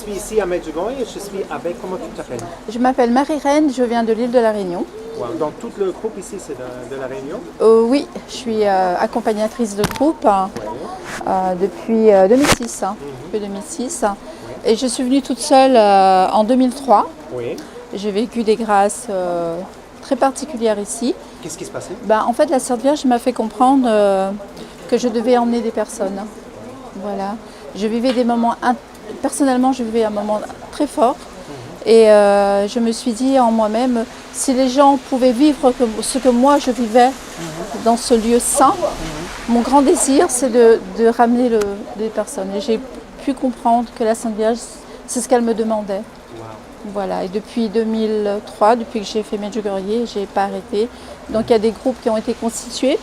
suis ici à Medjugorje et je suis avec, comment tu t'appelles? Je m'appelle Marie-Reine, je viens de l'île de la Réunion. Wow. Donc tout le groupe ici c'est de la Réunion? Oui, je suis accompagnatrice de groupe depuis 2006. Depuis 2006. Et je suis venue toute seule en 2003. Oui. J'ai vécu des grâces très particulières ici. Qu'est-ce qui se passait? En fait, la Sainte Vierge m'a fait comprendre que je devais emmener des personnes. Voilà. Je vivais des moments, personnellement, je vivais un moment très fort. Et je me suis dit en moi-même, si les gens pouvaient vivre ce que moi je vivais dans ce lieu saint, mon grand désir c'est de ramener des personnes. Et j'ai pu comprendre que la Sainte Vierge, c'est ce qu'elle me demandait. Wow. Voilà. Et depuis 2003, depuis que j'ai fait Medjugorje, je n'ai pas arrêté. Donc il y a des groupes qui ont été constitués.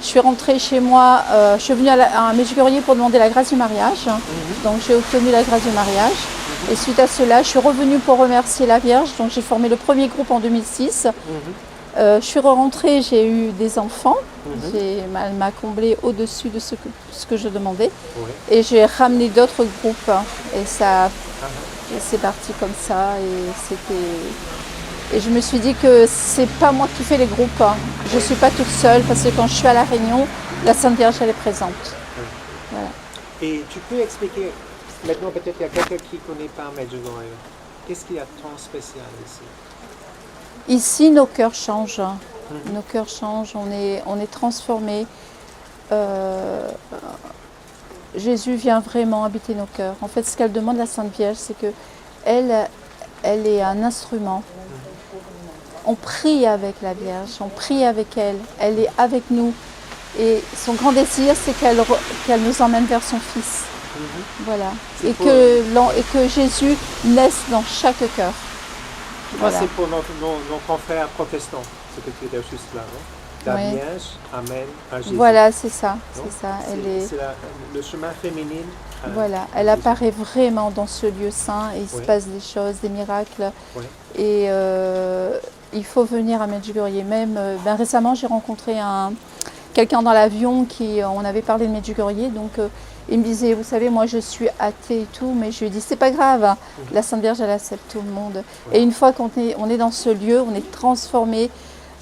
Je suis rentrée chez moi, je suis venue à Medjugorje pour demander la grâce du mariage. Donc j'ai obtenu la grâce du mariage. Et suite à cela, je suis revenue pour remercier la Vierge. Donc j'ai formé le premier groupe en 2006. Je suis rentrée, j'ai eu des enfants. Elle m'a comblée au-dessus de ce que je demandais. Et j'ai ramené d'autres groupes. Et ça, c'est parti comme ça. Et je me suis dit que c'est pas moi qui fais les groupes. Je ne suis pas toute seule parce que quand je suis à La Réunion, la Sainte Vierge elle est présente. Voilà. Et tu peux expliquer, maintenant peut-être il y a quelqu'un qui ne connaît pas Medjugorje, qu'est-ce qu'il y a de tant spécial ici? Ici, nos cœurs changent. Nos cœurs changent, on est transformés. Jésus vient vraiment habiter nos cœurs. En fait, ce qu'elle demande la Sainte Vierge, c'est que elle est un instrument. On prie avec la Vierge, on prie avec elle. Elle est avec nous. Et son grand désir, c'est qu'elle nous emmène vers son Fils. Voilà. Et que Jésus naisse dans chaque cœur. Voilà. C'est pour nos confrères protestants, ce que tu dis juste là, non? La Vierge amène à Jésus. Voilà, c'est ça. C'est le chemin féminin. Voilà, elle apparaît vraiment dans ce lieu saint et il se passe des choses, des miracles. Et il faut venir à Medjugorje. Même récemment, j'ai rencontré quelqu'un dans l'avion on avait parlé de Medjugorje. Donc il me disait, vous savez, moi je suis athée et tout, mais je lui ai dit, c'est pas grave, la Sainte Vierge, elle accepte tout le monde. Et une fois qu'on est dans ce lieu, on est transformé,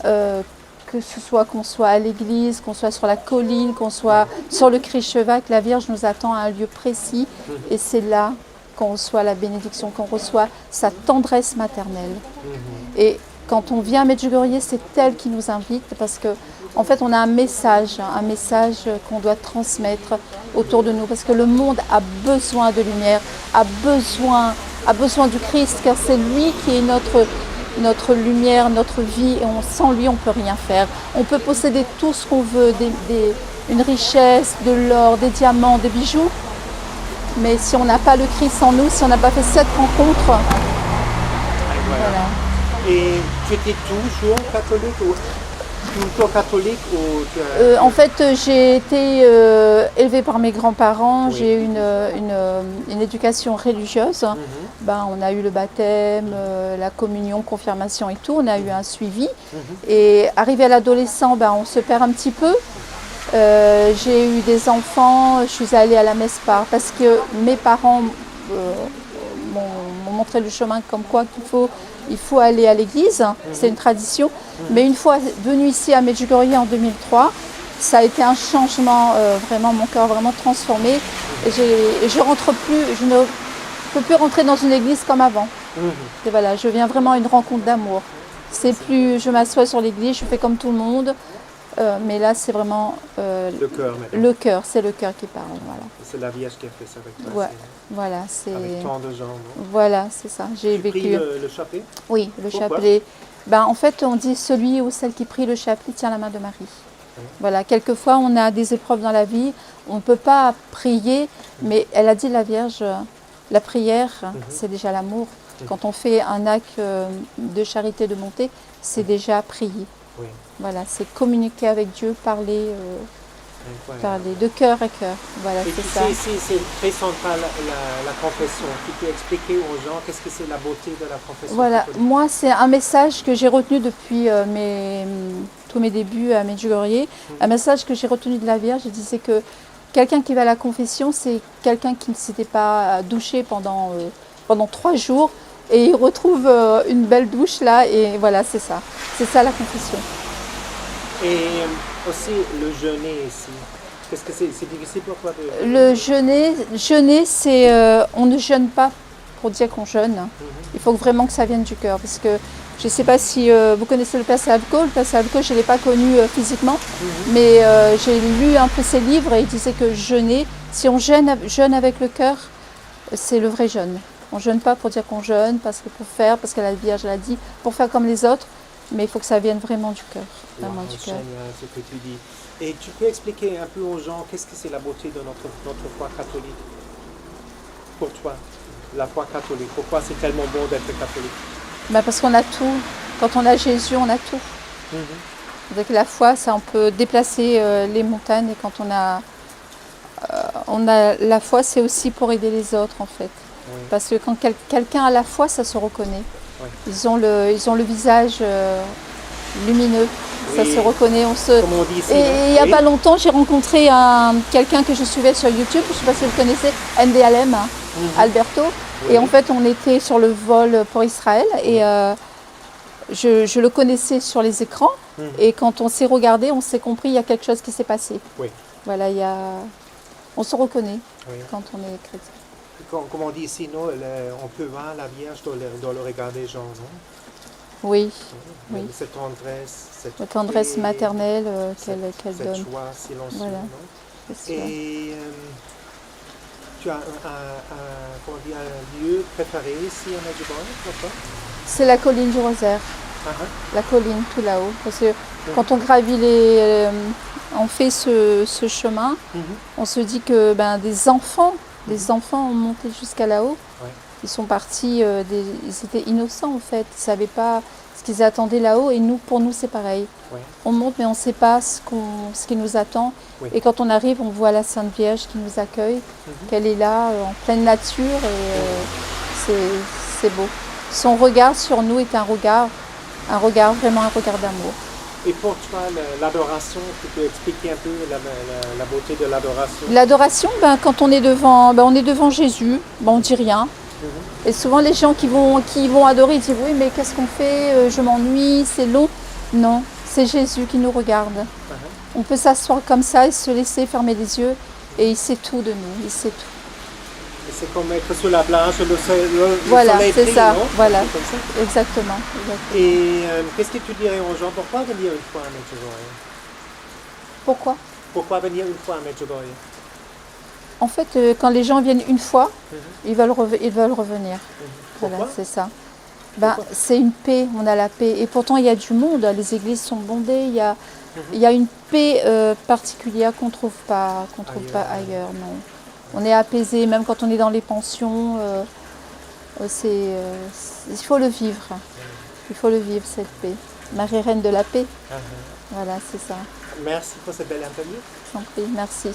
que ce soit qu'on soit à l'église, qu'on soit sur la colline, qu'on soit sur le Christ-Chevac, la Vierge nous attend à un lieu précis et c'est là qu'on reçoit la bénédiction, qu'on reçoit sa tendresse maternelle. Et quand on vient à Medjugorje, c'est elle qui nous invite parce que en fait, on a un message qu'on doit transmettre autour de nous parce que le monde a besoin de lumière, a besoin du Christ car c'est lui qui est notre lumière, notre vie et sans lui on ne peut rien faire. On peut posséder tout ce qu'on veut, une richesse, de l'or, des diamants, des bijoux, mais si on n'a pas le Christ en nous, si on n'a pas fait cette rencontre, voilà. Et tu étais toujours catholique ou plutôt catholique en fait, j'ai été élevée par mes grands-parents, j'ai eu une éducation religieuse. On a eu le baptême, la communion, confirmation et tout, on a eu un suivi. Et arrivé à l'adolescent, on se perd un petit peu. J'ai eu des enfants, je suis allée à la messe parce que mes parents m'ont montré le chemin comme quoi il faut aller à l'église, c'est une tradition. Mais une fois venue ici à Medjugorje en 2003, ça a été un changement, vraiment mon cœur vraiment transformé. Et je ne peux plus rentrer dans une église comme avant. Et voilà, je viens vraiment à une rencontre d'amour. C'est plus, je m'assois sur l'église, je fais comme tout le monde. Mais là, c'est vraiment le cœur, c'est le cœur qui parle. Voilà. C'est la Vierge qui a fait ça avec toi. Voilà, c'est avec tant de gens. Non? Voilà, c'est ça. J'ai vécu. Tu pries le chapelet? Oui, le chapelet. En fait, on dit celui ou celle qui prie le chapelet tient la main de Marie. Voilà, quelquefois, on a des épreuves dans la vie, on ne peut pas prier, mais elle a dit la Vierge, la prière, c'est déjà l'amour. Quand on fait un acte de charité, de bonté, c'est déjà prier. Voilà, c'est communiquer avec Dieu, parler de cœur à cœur. Voilà, c'est ça. Ici, c'est très central la confession. Tu peux expliquer aux gens qu'est-ce que c'est la beauté de la confession? Voilà, moi, c'est un message que j'ai retenu depuis tous mes débuts à Medjugorje. Un message que j'ai retenu de la Vierge, je disais que quelqu'un qui va à la confession, c'est quelqu'un qui ne s'était pas douché pendant pendant 3 jours et il retrouve une belle douche là et voilà, c'est ça. C'est ça la confession. Et aussi le jeûner ici. Qu'est-ce que c'est difficile pour toi de... Le jeûner c'est on ne jeûne pas pour dire qu'on jeûne. Il faut vraiment que ça vienne du cœur parce que je ne sais pas si vous connaissez le Père Slavko. Le Père Slavko, je ne l'ai pas connu physiquement, mais j'ai lu un peu ses livres et il disait que jeûner, si on jeûne avec le cœur, c'est le vrai jeûne. On ne jeûne pas pour dire qu'on jeûne, parce que la Vierge l'a dit, pour faire comme les autres, mais il faut que ça vienne vraiment du cœur. Vraiment du cœur. Génial ce que tu dis. Et tu peux expliquer un peu aux gens qu'est-ce que c'est la beauté de notre foi catholique pour toi, la foi catholique. Pourquoi c'est tellement bon d'être catholique? Parce qu'on a tout. Quand on a Jésus, on a tout. Avec la foi, ça, on peut déplacer les montagnes. Et quand on a la foi, c'est aussi pour aider les autres, en fait. Oui. Parce que quand quelqu'un a la foi, ça se reconnaît. Oui. Ils ont le visage lumineux. Oui. Ça se reconnaît. Comme on dit ici, et il n'y a pas longtemps, j'ai rencontré quelqu'un que je suivais sur YouTube. Je ne sais pas si vous connaissez, NDLM, Alberto. Oui. Et en fait, on était sur le vol pour Israël et je le connaissais sur les écrans. Et quand on s'est regardé, on s'est compris, il y a quelque chose qui s'est passé. Oui. Voilà, on se reconnaît quand on est chrétien. Comme on dit ici, non, on peut voir la Vierge dans le regard des gens, non? Oui. Oui. Cette tendresse, la tendresse maternelle qu'elle donne. Cette joie silencieuse, voilà. Non? Et tu as un lieu préféré ici à Medjugorje pour toi? C'est la colline du Rosaire. La colline tout là-haut. Parce que quand on gravit on fait ce chemin, on se dit que des enfants ont monté jusqu'à là-haut. Ouais. Ils sont partis, ils étaient innocents en fait. Ils ne savaient pas ce qu'ils attendaient là-haut et pour nous c'est pareil. Ouais. On monte mais on ne sait pas ce qui nous attend. Oui. Et quand on arrive, on voit la Sainte Vierge qui nous accueille, qu'elle est là en pleine nature et c'est beau. Son regard sur nous est vraiment un regard d'amour. Et pour toi, l'adoration, tu peux expliquer un peu la beauté de l'adoration? L'adoration, quand on est devant Jésus, on ne dit rien. Et souvent les gens qui vont adorer, ils disent oui mais qu'est-ce qu'on fait, je m'ennuie, c'est long. Non, c'est Jésus qui nous regarde. On peut s'asseoir comme ça et se laisser fermer les yeux et il sait tout de nous, il sait tout. Et c'est comme être sous la planche, le voilà, soleil c'est brille, ça, non? voilà, Comme ça. exactement. Et qu'est-ce que tu dirais aux gens? Pourquoi venir une fois à Medjugorje? Pourquoi venir une fois à Medjugorje? En fait, quand les gens viennent une fois, ils veulent revenir. Voilà, c'est ça. C'est une paix, on a la paix. Et pourtant, il y a du monde, les églises sont bondées, il y a une paix particulière qu'on ne trouve pas ailleurs. Non. On est apaisé, même quand on est dans les pensions. Il faut le vivre. Il faut le vivre, cette paix. Marie Reine de la paix. Voilà, c'est ça. Merci pour cette belle interview. Je t'en prie, merci.